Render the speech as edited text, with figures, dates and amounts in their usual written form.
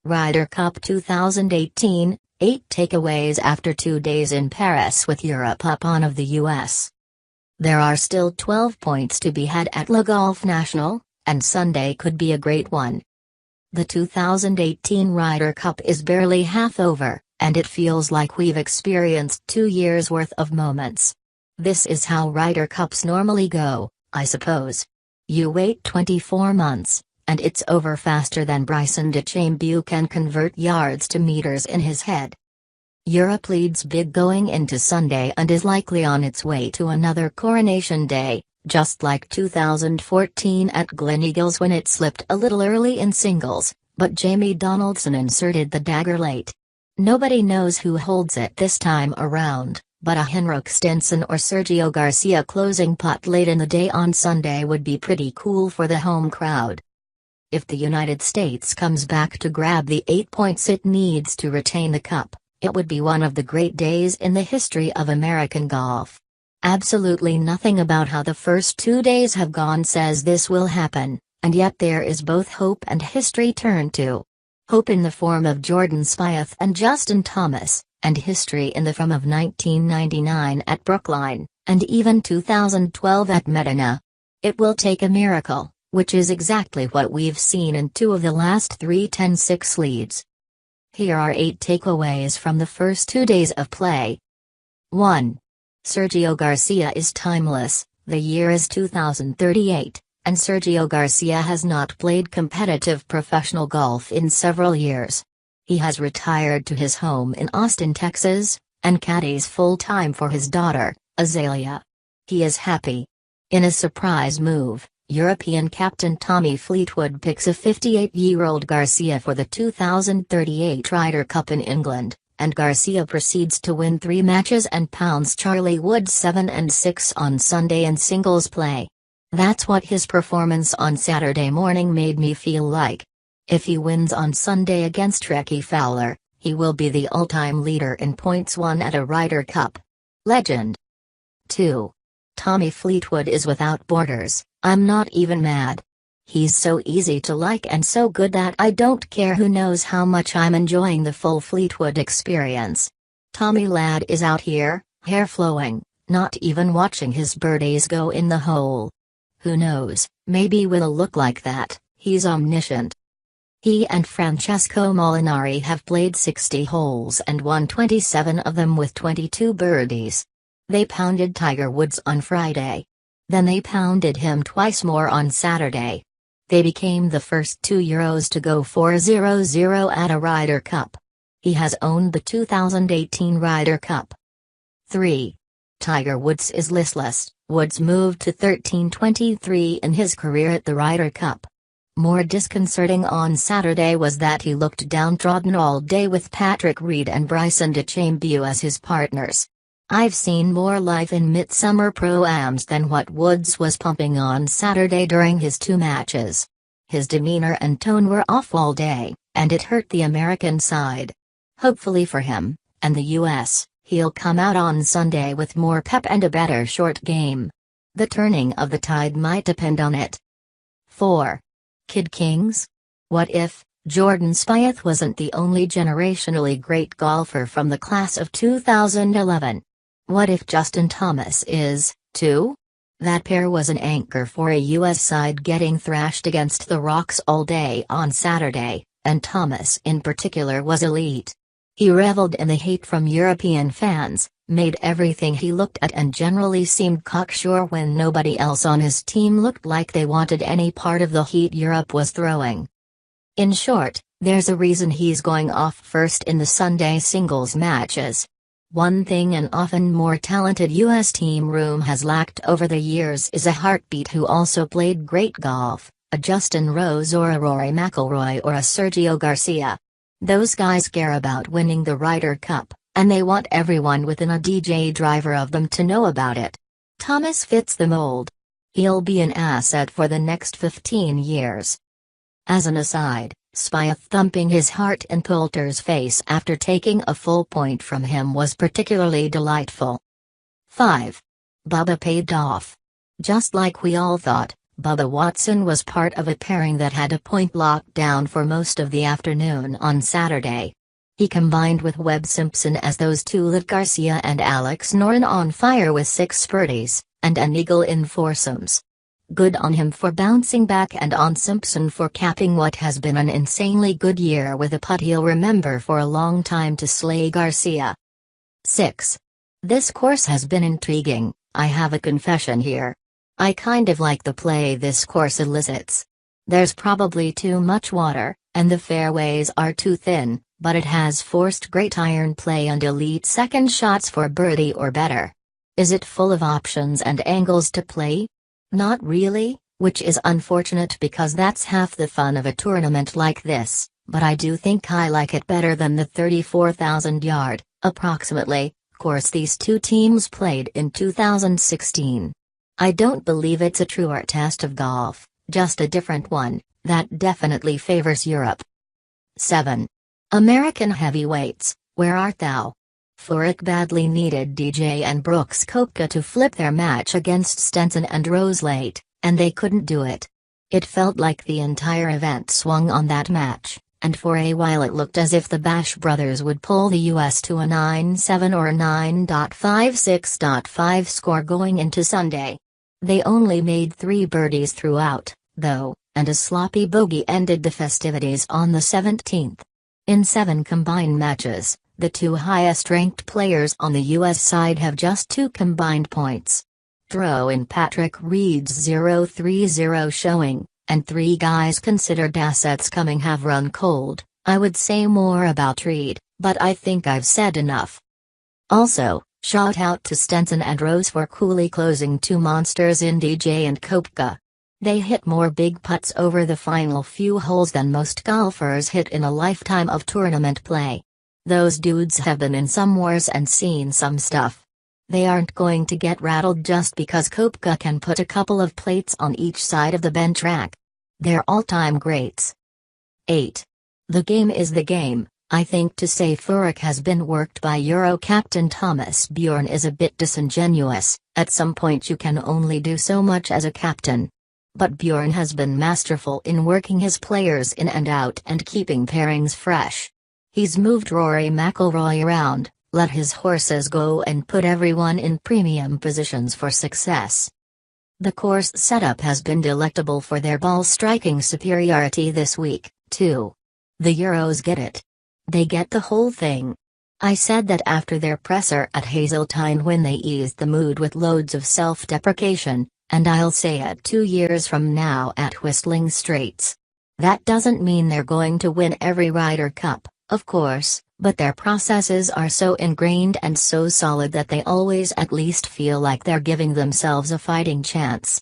Ryder Cup 2018, 8 takeaways after 2 days in Paris with Europe up on of the US. There are still 12 points to be had at Le Golf National, and Sunday could be a great one. The 2018 Ryder Cup is barely half over, and it feels like we've experienced 2 years' worth of moments. This is how Ryder Cups normally go, I suppose. You wait 24 months, and it's over faster than Bryson DeChambeau can convert yards to meters in his head. Europe leads big going into Sunday and is likely on its way to another Coronation Day, just like 2014 at Gleneagles when it slipped a little early in singles, but Jamie Donaldson inserted the dagger late. Nobody knows who holds it this time around, but a Henrik Stenson or Sergio Garcia closing putt late in the day on Sunday would be pretty cool for the home crowd. If the United States comes back to grab the 8 points it needs to retain the cup, it would be one of the great days in the history of American golf. Absolutely nothing about how the first 2 days have gone says this will happen, and yet there is both hope and history turned to. Hope in the form of Jordan Spieth and Justin Thomas, and history in the form of 1999 at Brookline, and even 2012 at Medinah. It will take a miracle, which is exactly what we've seen in 2 of the last 3 10-6 leads. Here are 8 takeaways from the first 2 days of play. 1. Sergio Garcia is timeless, the year is 2038, and Sergio Garcia has not played competitive professional golf in several years. He has retired to his home in Austin, Texas, and caddies full-time for his daughter, Azalea. He is happy. In a surprise move, European captain Tommy Fleetwood picks a 58-year-old Garcia for the 2038 Ryder Cup in England, and Garcia proceeds to win 3 matches and pounds Charlie Woods 7-6 on Sunday in singles play. That's what his performance on Saturday morning made me feel like. If he wins on Sunday against Rickie Fowler, he will be the all-time leader in points won at a Ryder Cup. Legend. 2. Tommy Fleetwood is without borders. I'm not even mad. He's so easy to like and so good that I don't care who knows how much I'm enjoying the full Fleetwood experience. Tommy lad is out here, hair flowing, not even watching his birdies go in the hole. Who knows, maybe we'll look like that, he's omniscient. He and Francesco Molinari have played 60 holes and won 27 of them with 22 birdies. They pounded Tiger Woods on Friday. Then they pounded him twice more on Saturday. They became the first 2 Euros to go 4-0-0 at a Ryder Cup. He has owned the 2018 Ryder Cup. 3. Tiger Woods is listless. Woods moved to 13-23 in his career at the Ryder Cup. More disconcerting on Saturday was that he looked downtrodden all day with Patrick Reed and Bryson DeChambeau as his partners. I've seen more life in Midsummer Pro-Ams than what Woods was pumping on Saturday during his 2 matches. His demeanor and tone were off all day, and it hurt the American side. Hopefully for him, and the US, he'll come out on Sunday with more pep and a better short game. The turning of the tide might depend on it. 4. Kid Kings? What if Jordan Spieth wasn't the only generationally great golfer from the class of 2011? What if Justin Thomas is, too? That pair was an anchor for a US side getting thrashed against the rocks all day on Saturday, and Thomas in particular was elite. He reveled in the hate from European fans, made everything he looked at and generally seemed cocksure when nobody else on his team looked like they wanted any part of the heat Europe was throwing. In short, there's a reason he's going off first in the Sunday singles matches. One thing an often more talented US team room has lacked over the years is a heartbeat who also played great golf, a Justin Rose or a Rory McIlroy or a Sergio Garcia. Those guys care about winning the Ryder Cup, and they want everyone within a DJ driver of them to know about it. Thomas fits the mold. He'll be an asset for the next 15 years. As an aside, Spieth thumping his heart in Poulter's face after taking a full point from him was particularly delightful. 5. Bubba paid off. Just like we all thought, Bubba Watson was part of a pairing that had a point locked down for most of the afternoon on Saturday. He combined with Webb Simpson as those two lit Garcia and Alex Noren on fire with 6 birdies, and an eagle in foursomes. Good on him for bouncing back and on Simpson for capping what has been an insanely good year with a putt he'll remember for a long time to slay Garcia. 6. This course has been intriguing. I have a confession here. I kind of like the play this course elicits. There's probably too much water, and the fairways are too thin, but it has forced great iron play and elite second shots for birdie or better. Is it full of options and angles to play? Not really, which is unfortunate because that's half the fun of a tournament like this, but I do think I like it better than the 34,000-yard, approximately, course these two teams played in 2016. I don't believe it's a truer test of golf, just a different one, that definitely favors Europe. 7. American heavyweights, where art thou? Furyk badly needed DJ and Brooks Koepka to flip their match against Stenson and Rose late, and they couldn't do it. It felt like the entire event swung on that match, and for a while it looked as if the Bash brothers would pull the US to a 9-7 or 9.56.5 score going into Sunday. They only made 3 birdies throughout, though, and a sloppy bogey ended the festivities on the 17th. In 7 combined matches, the 2 highest-ranked players on the U.S. side have just 2 combined points. Throw in Patrick Reed's 0.30 showing, and 3 guys considered assets coming have run cold. I would say more about Reed, but I think I've said enough. Also, shout out to Stenson and Rose for coolly closing 2 monsters in DJ and Koepka. They hit more big putts over the final few holes than most golfers hit in a lifetime of tournament play. Those dudes have been in some wars and seen some stuff. They aren't going to get rattled just because Koepka can put a couple of plates on each side of the bench rack. They're all-time greats. 8. The game is the game. I think to say Furyk has been worked by Euro captain Thomas Bjorn is a bit disingenuous. At some point you can only do so much as a captain. But Bjorn has been masterful in working his players in and out and keeping pairings fresh. He's moved Rory McIlroy around, let his horses go and put everyone in premium positions for success. The course setup has been delectable for their ball striking superiority this week, too. The Euros get it. They get the whole thing. I said that after their presser at Hazeltine when they eased the mood with loads of self-deprecation, and I'll say it 2 years from now at Whistling Straits. That doesn't mean they're going to win every Ryder Cup, of course, but their processes are so ingrained and so solid that they always at least feel like they're giving themselves a fighting chance.